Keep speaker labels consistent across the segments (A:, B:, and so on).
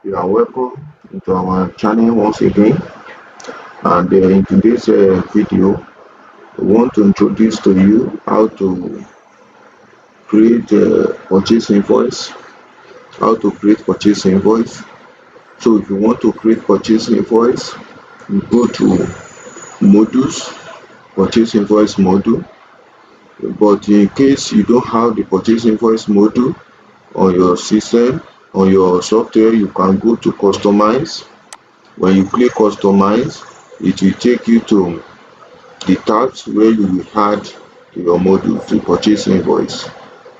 A: You are welcome to our channel once again. And in today's video, we want to introduce to you how to create purchase invoice. How to create purchase invoice. So if you want to create purchase invoice, you go to modules, purchase invoice module. But in case you don't have the purchase invoice module on your system, on your software, you can go to customize. When you click customize, it will take you to the tabs where you will add your module to purchase invoice.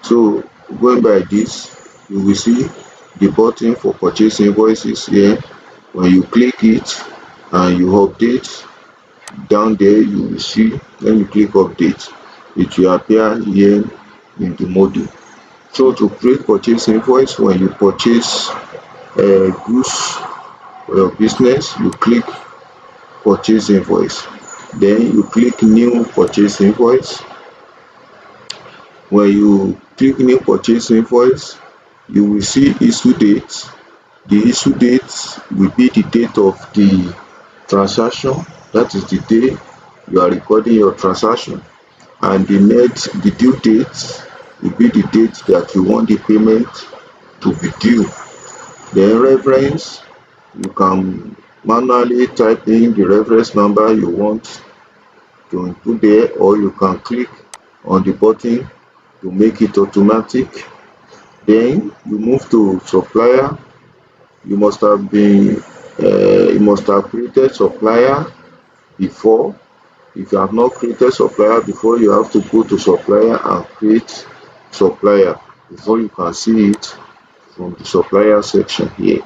A: So going by this, you will see the button for purchase invoices here. When you click it and you update, down there you will see, when you click update, it will appear here in the module. So to create purchase invoice, when you purchase goods for your business, you click purchase invoice, then you click new purchase invoice. When you click new purchase invoice, you will see issue date. The issue date will be the date of the transaction, that is the day you are recording your transaction, and the due date will be the date that you want the payment to be due. Then reference, you can manually type in the reference number you want to input there, or you can click on the button to make it automatic. Then you move to supplier. You must have created supplier before. If you have not created supplier before, you have to go to supplier and create supplier before you can see it from the supplier section here.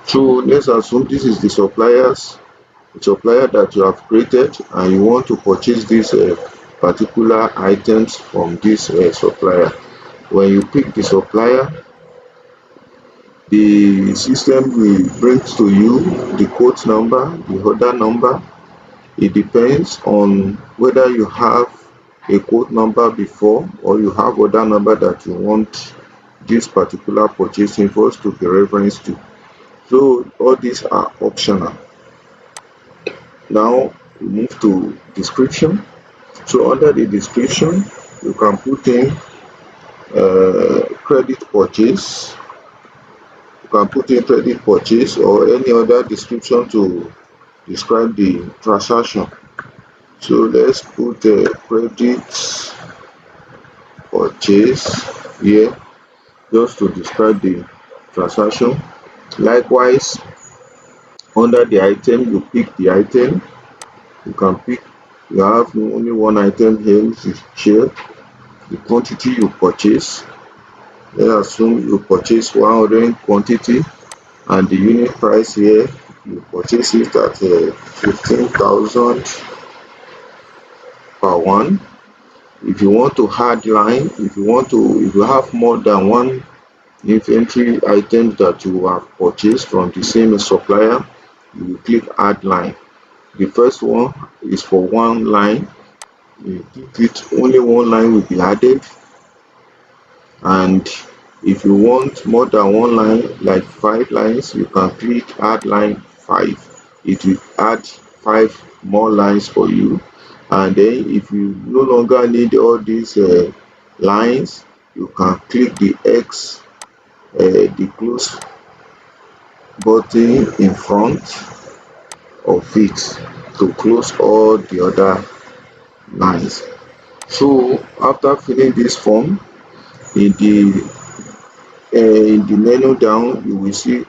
A: So let's assume this is the supplier that you have created, and you want to purchase these particular items from this supplier. When you pick the supplier, the system will bring to you the quote number, the order number. It depends on whether you have a quote number before, or you have order number that you want this particular purchase invoice to be referenced to. So all these are optional. Now we move to description. So under the description, you can put in credit purchase. You can put in credit purchase or any other description to describe the transaction. So let's put credit purchase here, just to describe the transaction. Likewise, under the item, you pick the item. You have only one item here, which is chair. The quantity you purchase, let's assume you purchase 100 quantity, and the unit price here, you purchase it at 15,000 per one. If you want to add line, if you have more than one inventory items that you have purchased from the same supplier, you will click add line. The first one is for one line. You click it, only one line will be added. And if you want more than one line, like 5 lines, you can click add line 5. It will add 5 more lines for you. And then if you no longer need all these lines, you can click the X, the close button in front of it to close all the other lines. So after filling this form, in the menu down, you will see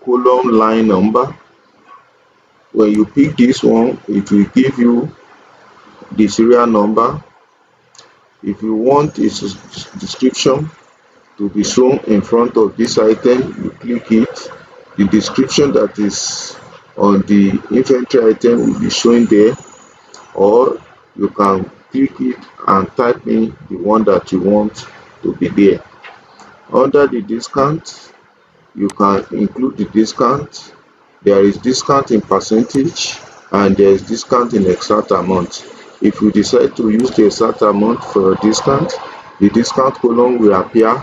A: column line number. When you pick this one, it will give you the serial number. If you want its description to be shown in front of this item, you click it. The description that is on the inventory item will be shown there, or you can click it and type in the one that you want to be there. Under the discount, you can include the discount. There is discount in percentage and there is discount in exact amount. If you decide to use the exact amount for a discount, the discount column will appear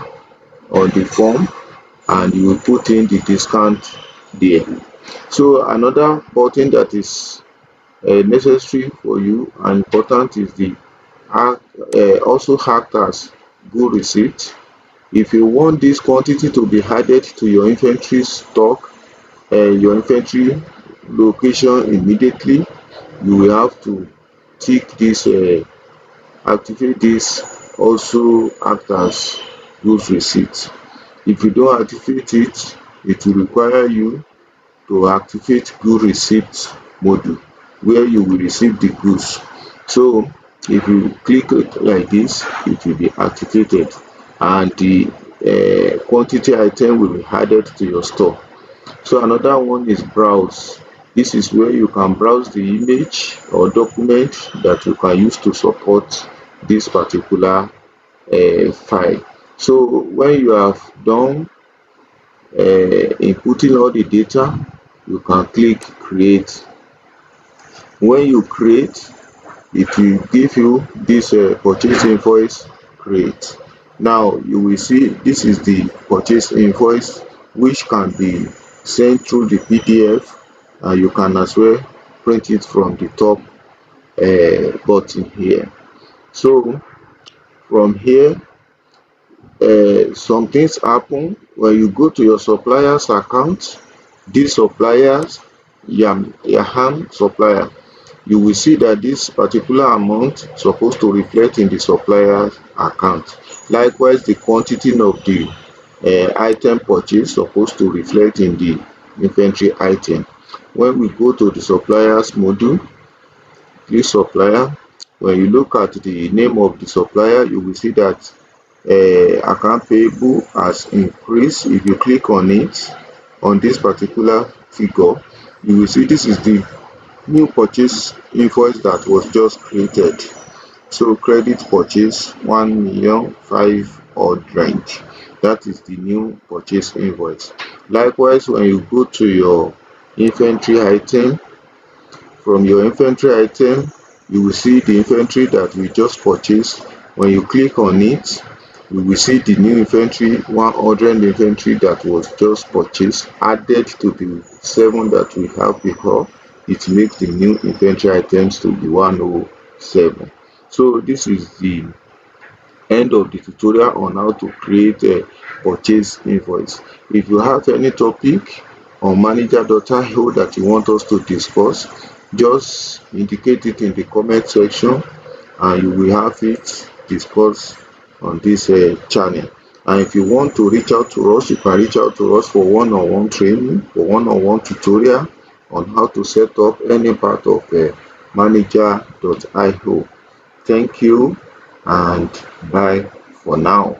A: on the form, and you will put in the discount there. So another button that is necessary for you and important is the also act as good receipt. If you want this quantity to be added to your inventory stock, your inventory location immediately, you will have to tick this, activate this also act as goods receipt. If you don't activate it, it will require you to activate good receipt module where you will receive the goods. So if you click it like this, it will be activated and the quantity item will be added to your store. So another one is browse. This is where you can browse the image or document that you can use to support this particular file. So when you have done inputting all the data, you can click create. When you create, it will give you this purchase invoice create. Now you will see this is the purchase invoice which can be sent through the PDF, and you can as well print it from the top button here. So from here, some things happen when you go to your suppliers account. This suppliers, Yaham supplier, you will see that this particular amount supposed to reflect in the supplier's account. Likewise, the quantity of the item purchased supposed to reflect in the inventory item. When we go to the suppliers module, click supplier. When you look at the name of the supplier, you will see that account payable has increased. If you click on it, on this particular figure, you will see this is the new purchase invoice that was just created. So credit purchase 1,500,000. That is the new purchase invoice. Likewise, when you go to your inventory item, from your inventory item, you will see the inventory that we just purchased. When you click on it, you will see the new inventory 100 inventory that was just purchased added to the 7 that we have before. It makes the new inventory items to be 107. So this is the end of the tutorial on how to create a purchase invoice. If you have any topic on manager.io that you want us to discuss, just indicate it in the comment section and you will have it discussed on this channel. And if you want to reach out to us, you can reach out to us for one-on-one training, for one-on-one tutorial on how to set up any part of manager.io. Thank you and bye for now.